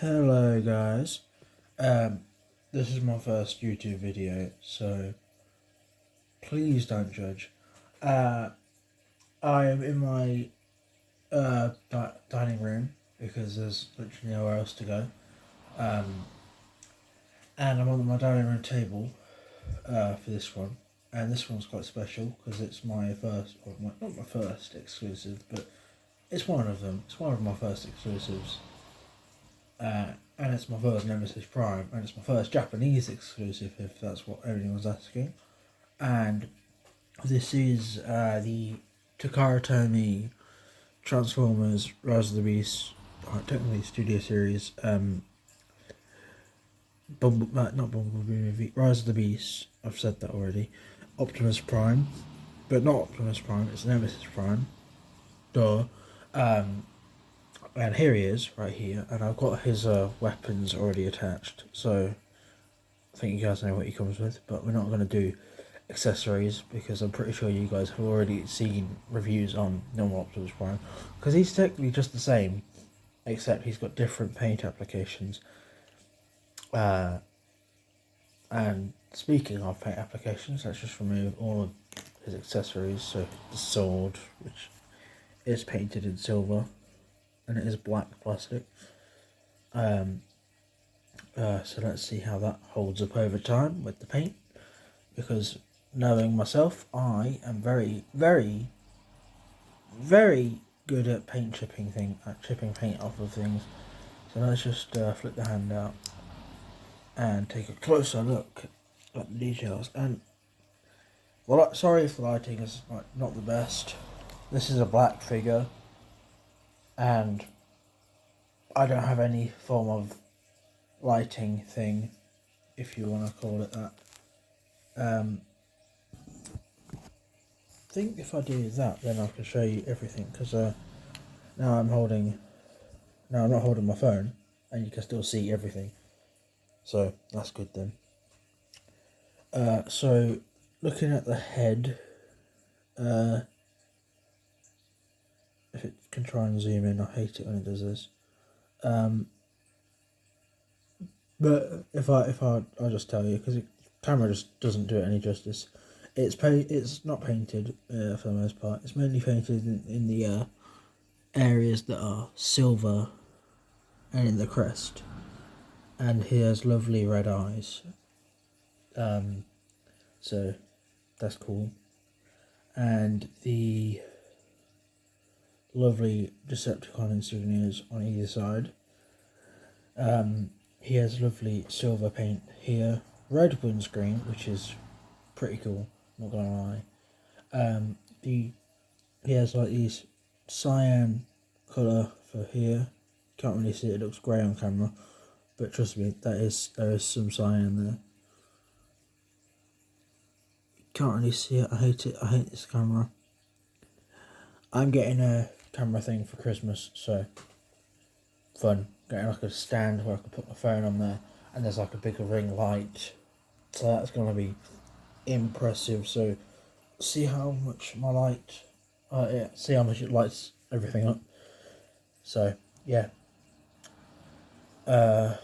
Hello guys, um, this is my first YouTube video, so please don't judge. I am in my dining room because there's literally nowhere else to go, and I'm on my dining room table for this one, and this one's quite special because it's my first, not my first exclusive, but it's one of them. It's one of my first exclusives. And it's my first Nemesis Prime, and it's my first Japanese exclusive, if that's what anyone's asking. And this is the Takara Tomy Transformers Rise of the Beast, technically Studio Series, not Bumblebee movie, Rise of the Beast, I've said that already, Optimus Prime, but not Optimus Prime, it's Nemesis Prime, duh. And here he is, right here, and I've got his weapons already attached, so I think you guys know what he comes with, but we're not going to do accessories, because I'm pretty sure you guys have already seen reviews on normal Optimus Prime, because he's technically just the same, except he's got different paint applications. And speaking of paint applications, let's just remove all of his accessories. So the sword, which is painted in silver, and it is black plastic. So let's see how that holds up over time with the paint, because knowing myself, I am very, very, very good at chipping paint off of things. So let's just flip the hand out and take a closer look at the details. And well, sorry if the lighting is not the best. This is a black figure, and I don't have any form of lighting thing, if you want to call it that. I think if I do that, then I can show you everything, because now I'm not holding my phone, and you can still see everything, so that's good then. So looking at the head, if it can try and zoom in, I hate it when it does this. But I'll just tell you, because the camera just doesn't do it any justice. It's not painted for the most part. It's mainly painted in the areas that are silver and in the crest. And he has lovely red eyes. So that's cool. And the lovely Decepticon insignias on either side. He has lovely silver paint here, red windscreen, which is pretty cool, not gonna lie. He has like these cyan colour for here. Can't really see it, looks grey on camera, but trust me, there is some cyan there. Can't really see it, I hate this camera. I'm getting a camera thing for Christmas, so fun. Getting like a stand where I can put my phone on there, and there's like a bigger ring light, so that's going to be impressive. So see how much my light, see how much it lights everything up. So yeah, the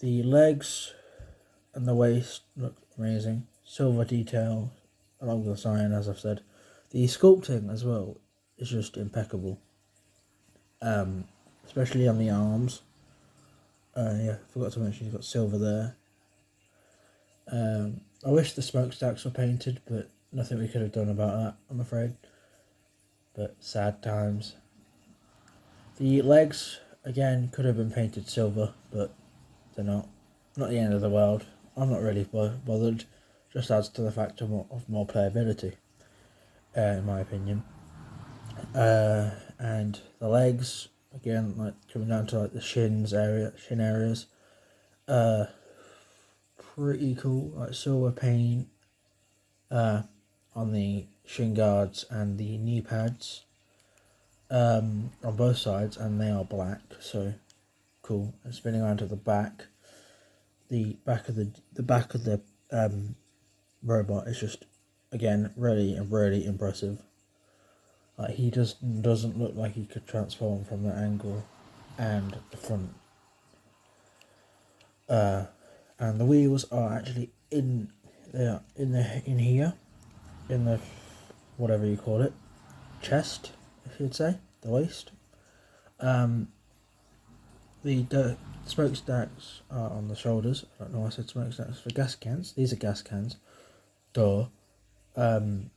legs and the waist look amazing, silver detail along with the cyan, as I've said. The sculpting as well is just impeccable, especially on the arms. Yeah, forgot to mention he's got silver there. I wish the smokestacks were painted, but nothing we could have done about that, I'm afraid. But sad times. The legs, again, could have been painted silver, but they're not. Not the end of the world. I'm not really bothered. Just adds to the fact of more playability, in my opinion. And the legs, again, like coming down to like the shin areas, pretty cool, like silver paint on the shin guards and the knee pads, on both sides, and they are black, so cool. And spinning around to the back, the back of the robot is just, again, really impressive. Like, he just doesn't look like he could transform from that angle, and the front And the wheels are actually in here, in the whatever you call it, chest, if you'd say, the waist. The smokestacks are on the shoulders. I don't know why I said smokestacks for gas cans. These are gas cans. Duh. And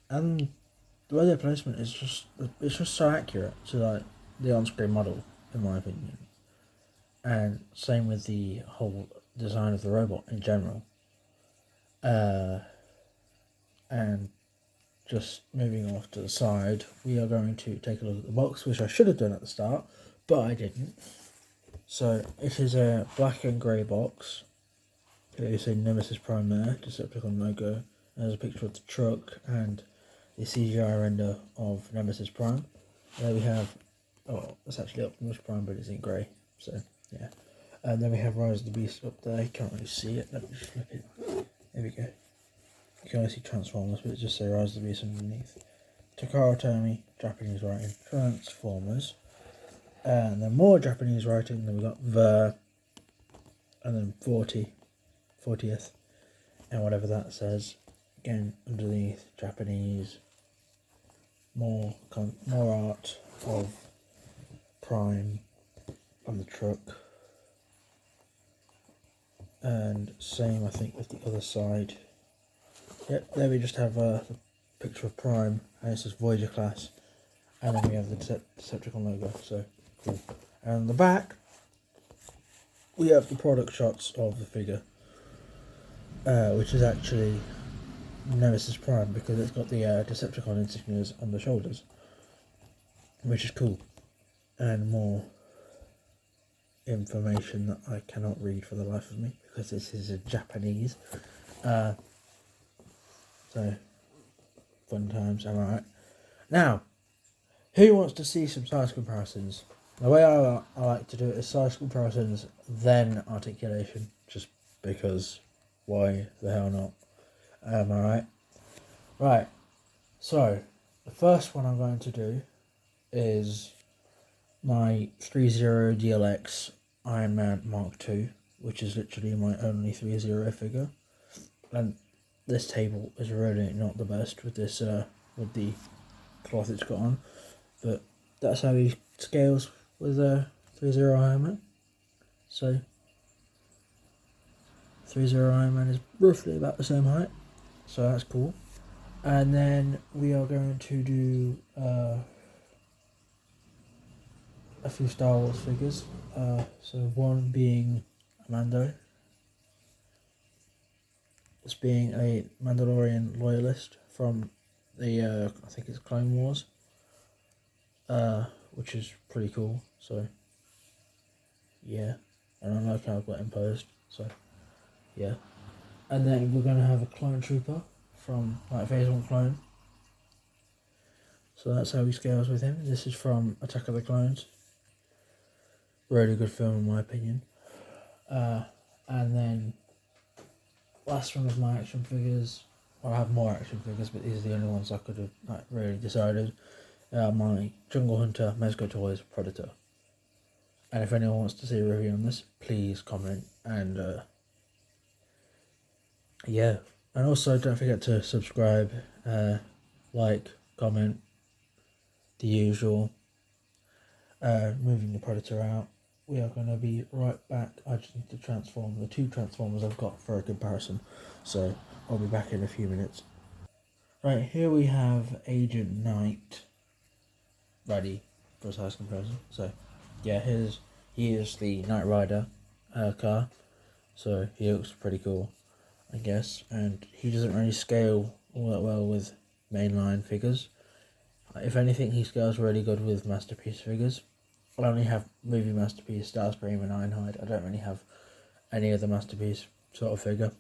the way their placement is just so accurate to like the on-screen model, in my opinion. And same with the whole design of the robot in general. And just moving off to the side, we are going to take a look at the box, which I should have done at the start, but I didn't. So it is a black and grey box. You see Nemesis Prime there, Decepticon logo. There's a picture of the truck and the CGI render of Nemesis Prime. There we have, oh, it's actually Optimus Prime, but it's in grey. So yeah. And then we have Rise of the Beast up there. You can't really see it. Let me just flip it. There we go. You can only see Transformers, but it just says Rise of the Beast underneath. Takara Tomy, Japanese writing, Transformers. And then more Japanese writing. Then we got the, and then 40th, and whatever that says. Again, underneath, Japanese. More art of Prime on the truck. And same, I think, with the other side. Yep, there we just have the picture of Prime, and it says Voyager class, and then we have the Decepticon logo, so cool. And on the back, we have the product shots of the figure, which is actually Nemesis Prime, because it's got the Decepticon insignias on the shoulders, which is cool. And more information that I cannot read for the life of me, because this is in Japanese. So, fun times, am I right? Now, who wants to see some size comparisons? The way I like to do it is size comparisons, then articulation, just because, why the hell not? Am I right? Right, so, the first one I'm going to do is my 30 DLX Iron Man Mark II, which is literally my only 30 figure. And this table is really not the best with this with the cloth it's got on, but that's how he scales with 30 Iron Man. So 30 Iron Man is roughly about the same height, so that's cool. And then we are going to do a few Star Wars figures. So one being Mando. As being a Mandalorian loyalist from the I think it's Clone Wars, which is pretty cool. So yeah, and I like how I've got imposed. So yeah, and then we're gonna have a clone trooper from like Phase 1 clone. So that's how he scales with him. This is from Attack of the Clones. Really good film in my opinion. And then last one of my action figures. Well, I have more action figures, but these are the only ones I could have like really decided. My Jungle Hunter Mezco Toys Predator. And if anyone wants to see a review on this, please comment. And yeah, and also don't forget to subscribe, like, comment, the usual. Moving the Predator out. We are going to be right back. I just need to transform the two Transformers I've got for a comparison. So I'll be back in a few minutes. Right, here we have Agent Knight ready for a size comparison. So yeah, he is the Knight Rider car. So he looks pretty cool, I guess. And he doesn't really scale all that well with mainline figures. If anything, he scales really good with Masterpiece figures. I only have Movie Masterpiece, Starscream and Ironhide. I don't really have any other Masterpiece sort of figure.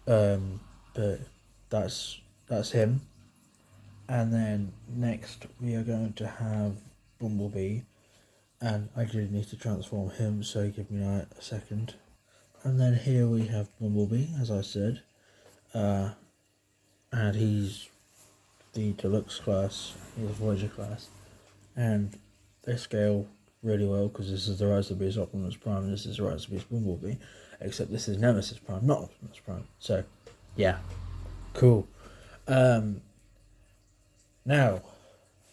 But that's him. And then next we are going to have Bumblebee. And I do need to transform him, so give me a second. And then here we have Bumblebee, as I said. And he's the deluxe class, he's Voyager class. And they scale really well because this is the Rise of the Beast Optimus Prime, and this is the Rise of the Beast Bumblebee, except this is Nemesis Prime, not Optimus Prime. So, yeah, cool. Now,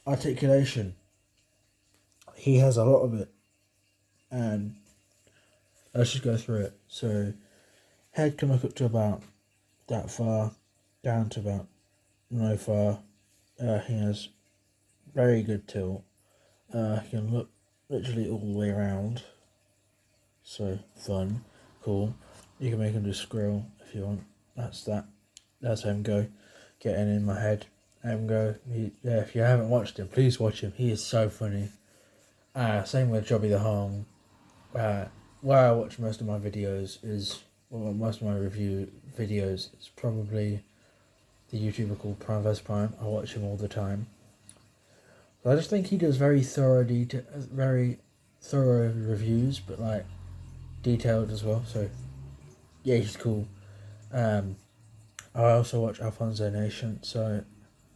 articulation. He has a lot of it, and let's just go through it. So, head can look up to about that far, down to about no far. He has very good tilt. He can look literally all the way around. So fun, cool. You can make him do scroll if you want. That's that. That's him go. Getting in my head. Him go. If you haven't watched him, please watch him. He is so funny. Same with Jobby the Hong. Where I watch most of my videos is, well, most of my review videos is probably the YouTuber called Prime vs Prime. I watch him all the time. I just think he does very thorough reviews, but like detailed as well. So yeah, he's cool. I also watch Alfonso Nation. So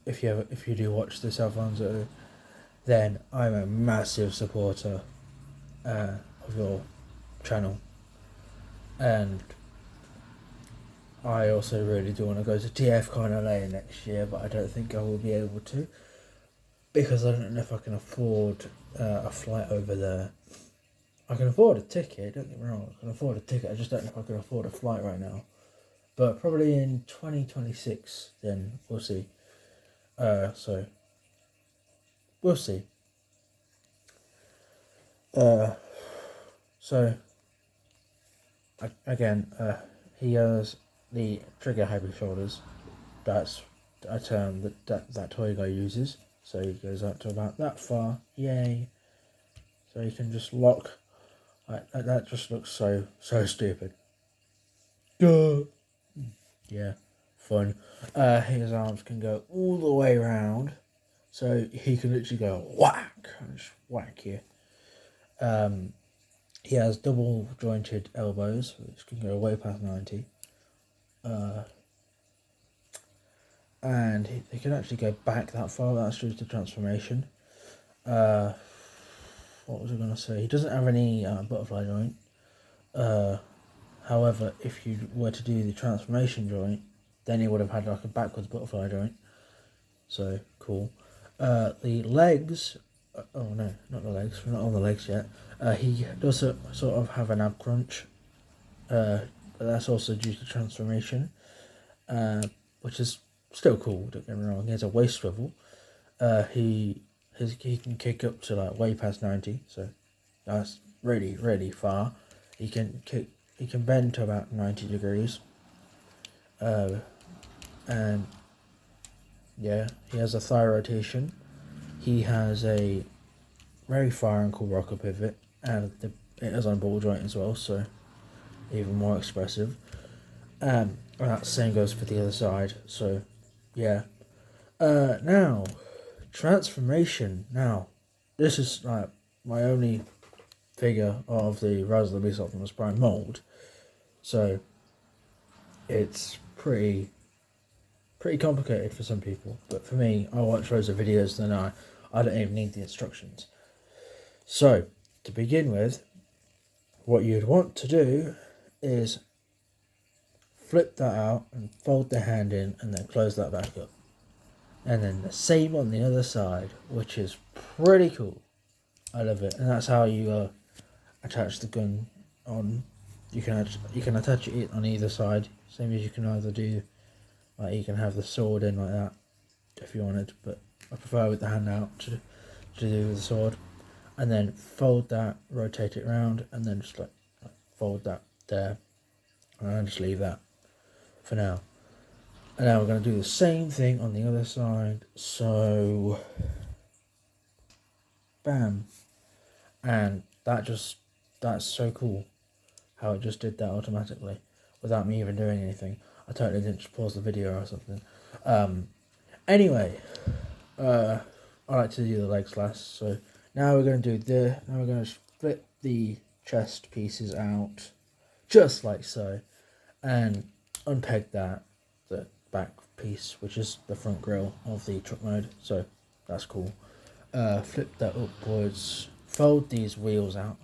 if you do watch this Alfonso, then I'm a massive supporter of your channel, and I also really do want to go to TF Con LA next year, but I don't think I will be able to, because I don't know if I can afford a flight over there. I can afford a ticket, don't get me wrong, I can afford a ticket, I just don't know if I can afford a flight right now. But probably in 2026, then we'll see. So, we'll see. So, again, he has the trigger heavy shoulders. That's a term that toy guy uses. So he goes up to about that far. Yay! So you can just lock. That just looks so stupid. Duh. Yeah, fun. His arms can go all the way around, so he can literally go whack and just whack you. He has double jointed elbows, which can go way past 90. And he can actually go back that far. That's due to transformation. What was I going to say? He doesn't have any butterfly joint. However, if you were to do the transformation joint, then he would have had like a backwards butterfly joint. So cool. The legs. Oh no, not the legs. We're not on the legs yet. He does sort of have an ab crunch. But that's also due to transformation, which is still cool. Don't get me wrong. He has a waist swivel. He can kick up to like way past 90. So that's really far. He can bend to about 90 degrees. And yeah, he has a thigh rotation. He has a very far ankle rocker pivot, and it is on ball joint as well, so even more expressive. And that same goes for the other side. So yeah. Now transformation. Now this is like my only figure of the Rise of the Beast Optimus Prime mold, so it's pretty complicated for some people, but for me, I watch loads of videos, then I don't even need the instructions. So to begin with, what you'd want to do is flip that out and fold the hand in, and then close that back up, and then the same on the other side, which is pretty cool. I love it. And that's how you attach the gun on. You can attach it on either side, same as you can either do, like you can have the sword in like that if you wanted, but I prefer with the hand out to do with the sword. And then fold that, rotate it around, and then just like fold that there, and I'll just leave that for now. And now we're going to do the same thing on the other side. So bam, and that's so cool how it just did that automatically without me even doing anything. I totally didn't just pause the video or something. Anyway, I like to do the legs last. So now we're going to do now we're going to flip the chest pieces out just like so, and unpeg the back piece, which is the front grille of the truck mode. So that's cool. Flip that upwards, fold these wheels out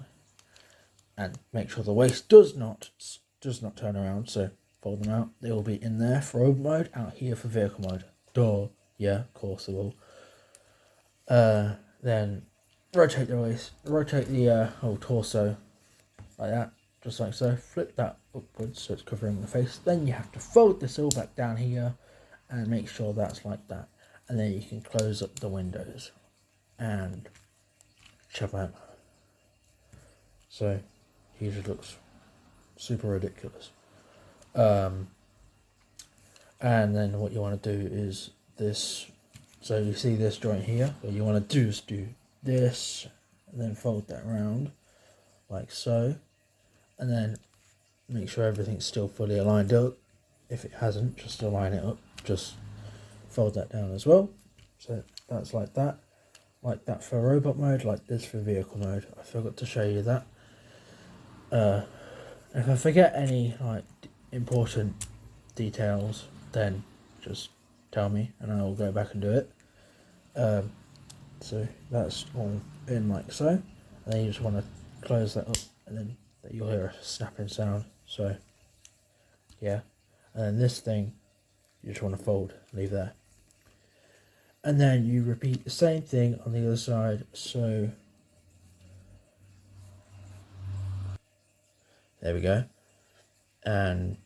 and make sure the waist does not turn around. So fold them out. They will be in there for robot mode, out here for vehicle mode. Duh. Yeah, of course they will. Then rotate the waist, rotate the whole torso like that, just like so. Flip that upwards so it's covering the face. Then you have to fold this all back down here and make sure that's like that. And then you can close up the windows and shove out. So he just looks super ridiculous. And then what you want to do is this. So you see this joint here. What you want to do is do this and then fold that around like so, and then make sure everything's still fully aligned up. If it hasn't, just align it up. Just fold that down as well. So that's like that for robot mode, like this for vehicle mode. I forgot to show you that. If I forget any like important details, then just tell me and I'll go back and do it. So that's all in like so, and then you just want to close that up, and then you'll hear a snapping sound. So yeah, and then this thing you just want to fold, leave there, and then you repeat the same thing on the other side. So there we go. And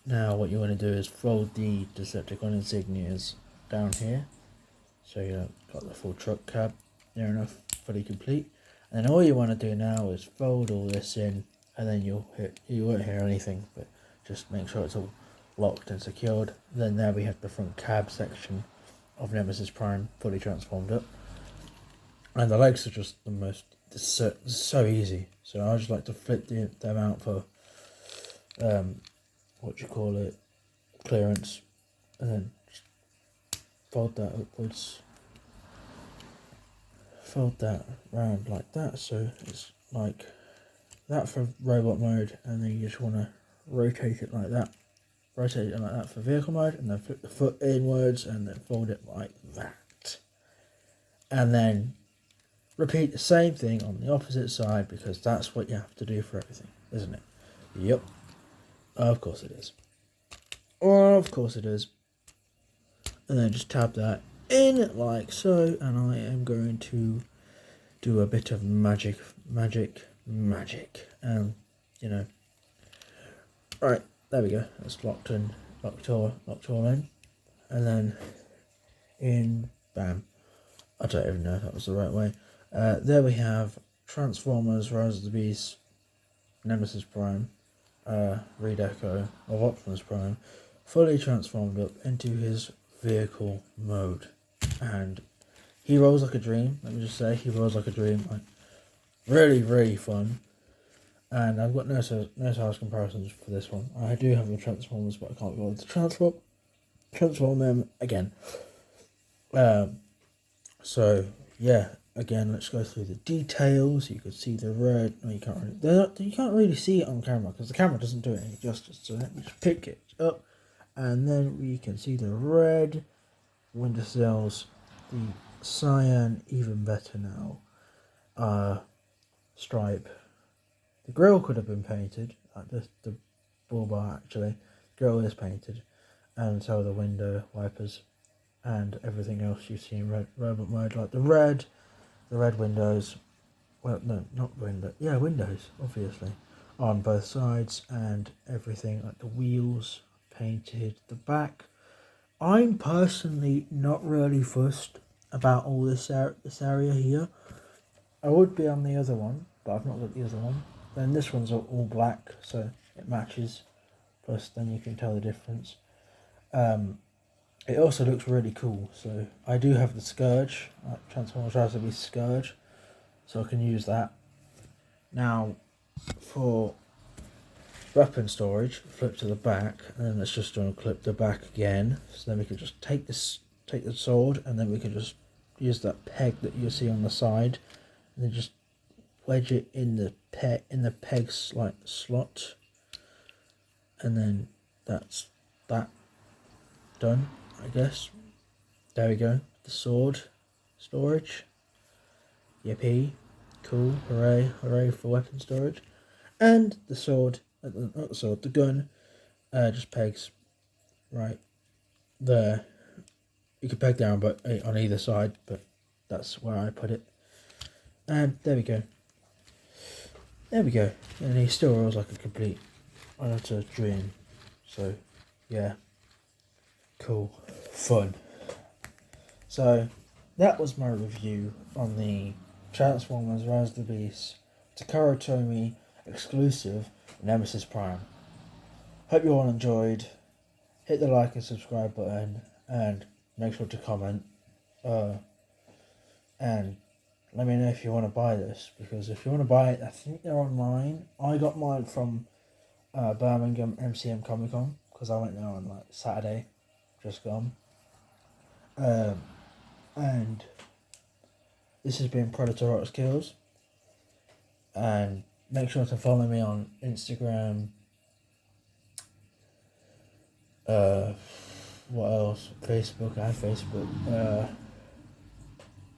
now what you want to do is fold the Decepticon insignias down here, so you've got the full truck cab near enough fully complete. And then all you want to do now is fold all this in, and then you won't hear anything, but just make sure it's all locked and secured. Then there we have the front cab section of Nemesis Prime fully transformed up, and the legs are just the most so easy. So I just like to flip them out for clearance, and then just fold that upwards, fold that round like that, so it's like that for robot mode, and then you just want to rotate it like that for vehicle mode, and then flip the foot inwards and then fold it like that, and then repeat the same thing on the opposite side, because that's what you have to do for everything, isn't it? Yep. Of course it is. Of course it is. And then just tab that in like so, and I am going to do a bit of magic, and right, there we go. That's locked all in, and then in, bam. I don't even know if that was the right way. There we have Transformers, Rise of the Beast, Nemesis Prime, redeco of Optimus Prime, fully transformed up into his vehicle mode, and he rolls like a dream. Let me just say, he rolls like a dream. Like, really fun. And I've got no size comparisons for this one. I do have the Transformers, but I can't be able to transform them again. So yeah, again, let's go through the details. You can see the red. No, you can't really see it on camera because the camera doesn't do it any justice. So let me just pick it up, and then we can see the red window sills, the cyan, even better now, stripe. The grille could have been painted, like the bull bar actually. The grille is painted, and so the window wipers and everything else you see in robot mode, like the red windows. Well, no, not window. Yeah, windows, obviously, on both sides, and everything like the wheels painted. The back, I'm personally not really fussed about all this area here. I would be on the other one, but I've not got the other one. Then this one's all black, so it matches. Plus, then you can tell the difference. It also looks really cool. So I do have the Scourge, Transformers Rise of the Scourge, so I can use that. Now, for weapon storage, flip to the back, and then let's just unclip the back again. So then we can just take the sword, and then we can just use that peg that you see on the side, and then just wedge it in the peg's like slot, and then that's that done, I guess. There we go. The sword storage. Yippee. Cool, hooray for weapon storage. And the sword, not the sword, the gun, just pegs right there. You can peg down but on either side, but that's where I put it. And there we go. There we go. And he still rolls like a complete utter dream. So, yeah. Cool. Fun. So, that was my review on the Transformers Rise of the Beast Takara Tomy exclusive Nemesis Prime. Hope you all enjoyed. Hit the like and subscribe button and make sure to comment. And let me know if you want to buy this, because if you want to buy it, I think they're online. I got mine from Birmingham MCM Comic Con because I went there on like Saturday, just gone. And this has been Predator Rock Skills. And make sure to follow me on Instagram. What else? Facebook. I have Facebook.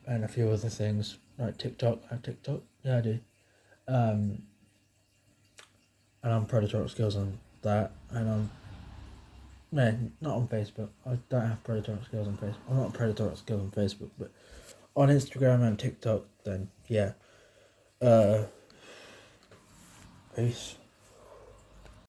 And a few other things like TikTok. I have TikTok. Yeah, I do. And I'm Predator Rock Skills on that. And not on Facebook. I don't have Predator Rock Skills on Facebook. I'm not Predator Rock Skills on Facebook, but on Instagram and TikTok. Then yeah. Peace.